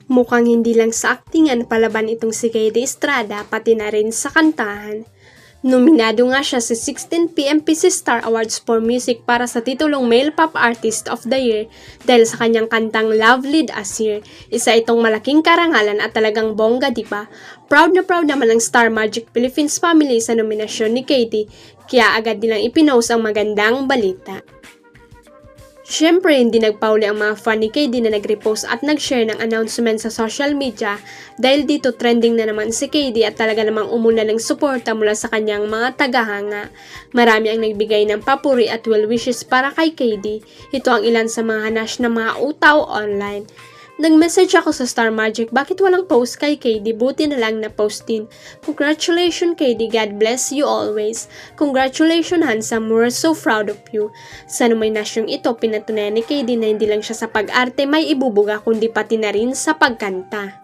Mukhang hindi lang sa aktingan palaban itong si Katie Estrada pati na rin sa kantahan. Nominado nga siya sa 16th PMPC Star Awards for Music para sa titulong Male Pop Artist of the Year dahil sa kanyang kantang Love Lead Us Here. Isa itong malaking karangalan at talagang bongga, diba? Proud naman ang Star Magic Philippines family sa nominasyon ni Katie, kaya agad nilang ipinost ang magandang balita. Siyempre, hindi nagpauli ang mga fan ni KD na nag-repost at nag-share ng announcement sa social media dahil dito trending na naman si KD at talaga namang umulan ng suporta mula sa kanyang mga tagahanga. Marami ang nagbigay ng papuri at well wishes para kay KD. Ito ang ilan sa mga hanash ng mga utaw online. Nag-message ako sa Star Magic, bakit walang post kay KD? Buti na lang na post din. Congratulations KD, God bless you always. Congratulations handsome, we're so proud of you. Sa nominasyong ito, pinatunayan ni KD na hindi lang siya sa pag-arte may ibubuga kundi pati na rin sa pagkanta.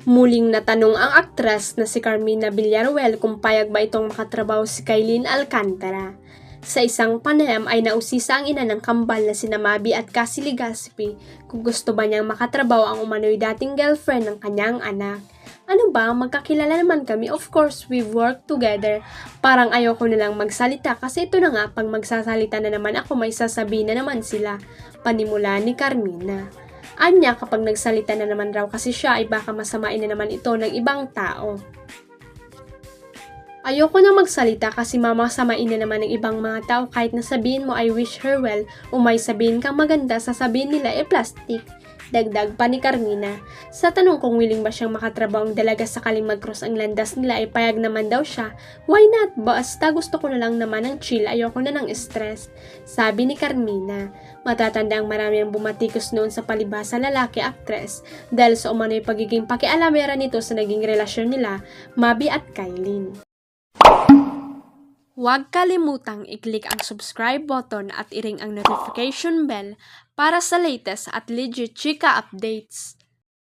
Muling natanong ang aktres na si Carmina Villaruel kung payag ba itong makatrabaho si Kailin Alcantara. Sa isang panayam ay nausisa ang ina ng kambal na sina Mabi at Cassie Legaspi kung gusto ba niyang makatrabaho ang umano'y dating girlfriend ng kanyang anak. Ano ba, magkakilala naman kami, of course we've worked together. Parang ayoko na lang magsalita kasi ito na nga, pag magsasalita na naman ako may sasabihin na naman sila, panimula ni Carmina. Anya, kapag nagsalita na naman raw kasi siya ay baka masamain na naman ito ng ibang tao. Ayoko na magsalita kasi mamasamain na naman ng ibang mga tao kahit na sabihin mo I wish her well o may sabihin kang maganda sasabihin nila plastic. Dagdag pa ni Carmina. Sa tanong kung willing ba siyang makatrabaho ang dalaga sakaling mag-cross ang landas nila ay payag naman daw siya. Why not? Basta gusto ko na lang naman ng chill, ayoko na ng stress. Sabi ni Carmina. Matatanda ang marami ang bumatikos noon sa palibhasa lalaki actress dahil sa umano'y pagiging pakialamera nito sa naging relasyon nila, Mabi at Kailin. Huwag kalimutang i-click ang subscribe button at i-ring ang notification bell para sa latest at legit chika updates.